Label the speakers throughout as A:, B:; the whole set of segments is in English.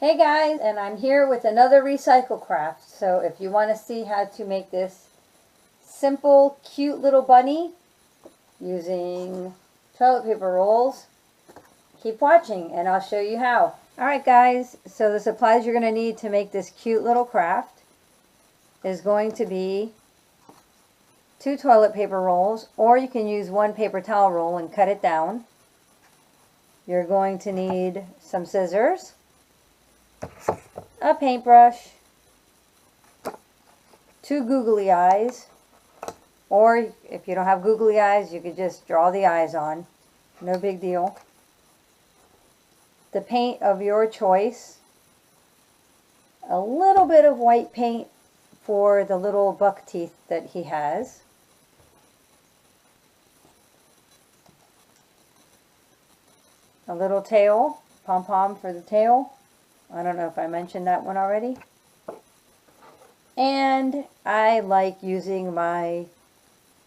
A: Hey guys, and I'm here with another recycle craft. So if you want to see how to make this simple, cute little bunny using toilet paper rolls, keep watching and I'll show you how. Alright guys, so the supplies you're going to need to make this cute little craft is going to be 2 toilet paper rolls, or you can use 1 paper towel roll and cut it down. You're going to need some scissors, a paintbrush, 2 googly eyes, or if you don't have googly eyes, you could just draw the eyes on. No big deal. The paint of your choice, a little bit of white paint for the little buck teeth that he has, a little tail, pom-pom for the tail. I don't know if I mentioned that one already. And I like using my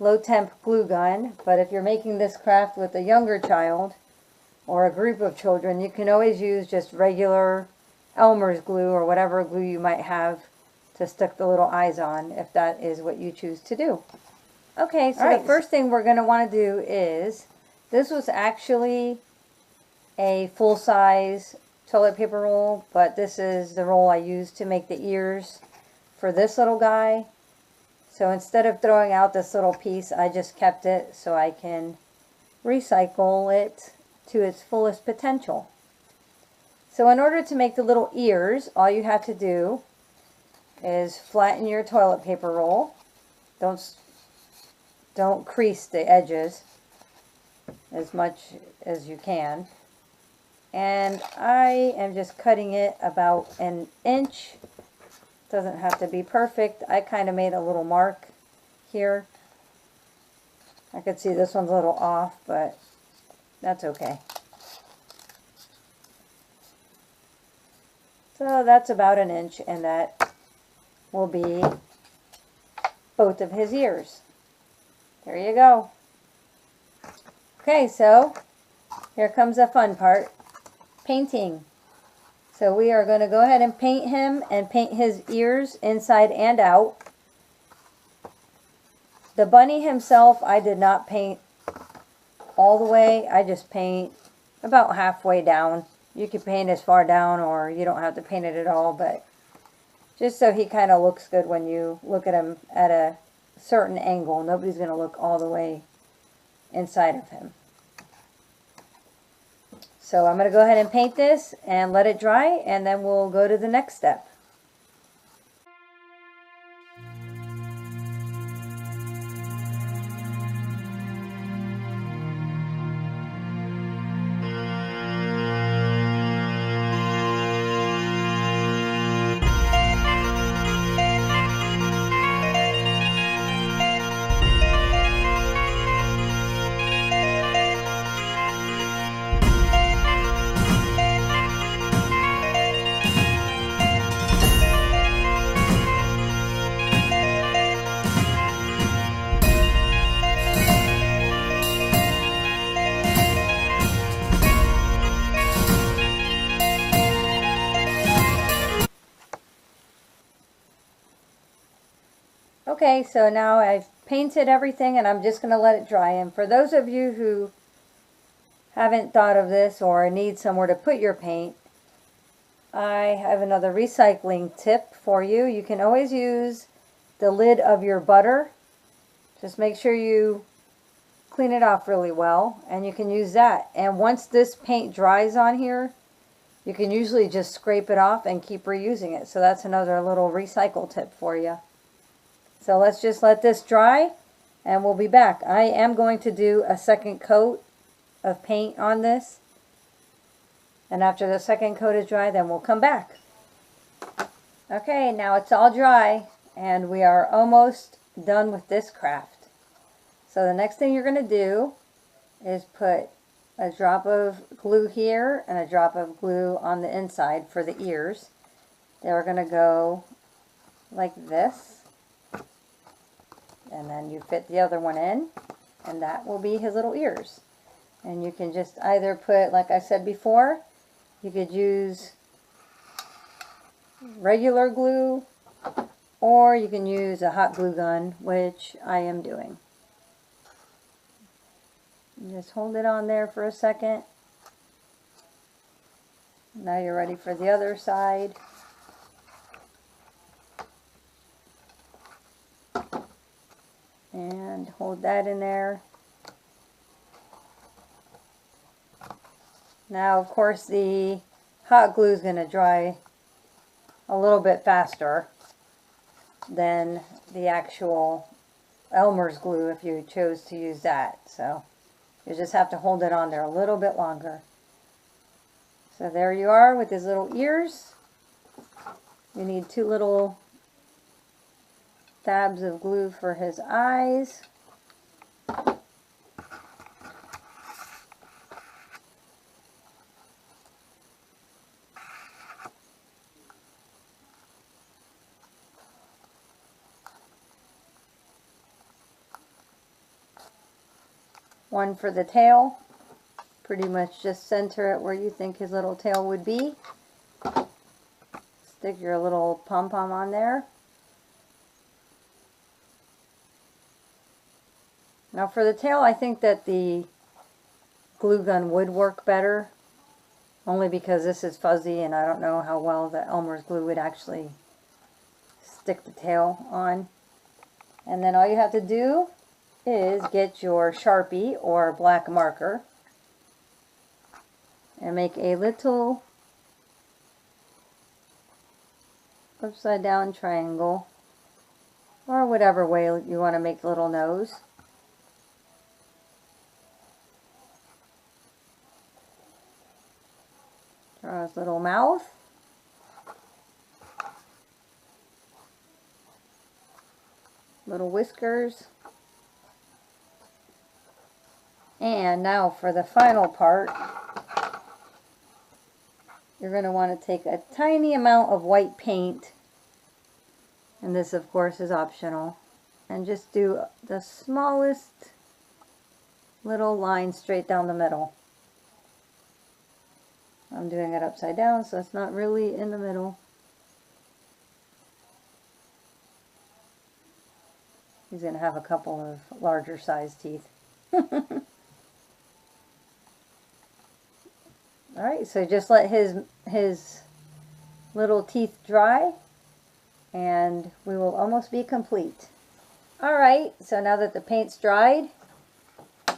A: low temp glue gun, but if you're making this craft with a younger child or a group of children, you can always use just regular Elmer's glue or whatever glue you might have to stick the little eyes on, if that is what you choose to do. Okay, so the first thing we're going to want to do is, this was actually a full-size toilet paper roll, but this is the roll I used to make the ears for this little guy. So instead of throwing out this little piece, I just kept it so I can recycle it to its fullest potential. So in order to make the little ears, all you have to do is flatten your toilet paper roll. Don't crease the edges as much as you can. And I am just cutting it about 1 inch. Doesn't have to be perfect. I kind of made a little mark here. I could see this one's a little off, but that's okay. So that's about 1 inch, and that will be both of his ears. There you go. Okay, so here comes the fun part. Painting. So we are going to go ahead and paint him and paint his ears inside and out. The bunny himself, I did not paint all the way. I just paint about halfway down. You can paint as far down, or you don't have to paint it at all, but just so he kind of looks good when you look at him at a certain angle. Nobody's going to look all the way inside of him. So I'm going to go ahead and paint this and let it dry, and then we'll go to the next step. Okay, so now I've painted everything and I'm just going to let it dry. And for those of you who haven't thought of this or need somewhere to put your paint, I have another recycling tip for you. You can always use the lid of your butter. Just make sure you clean it off really well, and you can use that. And once this paint dries on here, you can usually just scrape it off and keep reusing it. So that's another little recycle tip for you. So let's just let this dry and we'll be back. I am going to do a second coat of paint on this. And after the second coat is dry, then we'll come back. Okay, now it's all dry and we are almost done with this craft. So the next thing you're going to do is put a drop of glue here and a drop of glue on the inside for the ears. They're going to go like this. And then you fit the other one in, and that will be his little ears. And you can just either put, like I said before, you could use regular glue, or you can use a hot glue gun, which I am doing. Just hold it on there for a second. Now you're ready for the other side. And hold that in there. Now, of course, the hot glue is going to dry a little bit faster than the actual Elmer's glue if you chose to use that. So you just have to hold it on there a little bit longer. So there you are with his little ears. You need 2 little dabs of glue for his eyes. One for the tail. Pretty much just center it where you think his little tail would be. Stick your little pom-pom on there. Now for the tail, I think that the glue gun would work better, only because this is fuzzy and I don't know how well the Elmer's glue would actually stick the tail on. And then all you have to do is get your Sharpie or black marker and make a little upside down triangle, or whatever way you want to make the little nose. Draw his little mouth. Little whiskers. And now for the final part, you're going to want to take a tiny amount of white paint, and this of course is optional, and just do the smallest little line straight down the middle. I'm doing it upside down, so it's not really in the middle. He's going to have a couple of larger sized teeth. Alright, so just let his little teeth dry and we will almost be complete. Alright, so now that the paint's dried,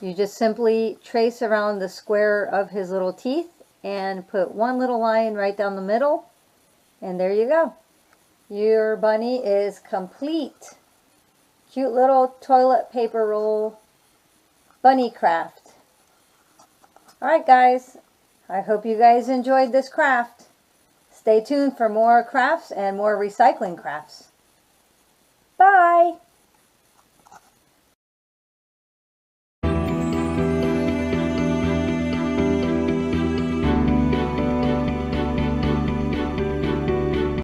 A: you just simply trace around the square of his little teeth and put one little line right down the middle, and there you go. Your bunny is complete. Cute little toilet paper roll bunny craft. Alright guys, I hope you guys enjoyed this craft. Stay tuned for more crafts and more recycling crafts.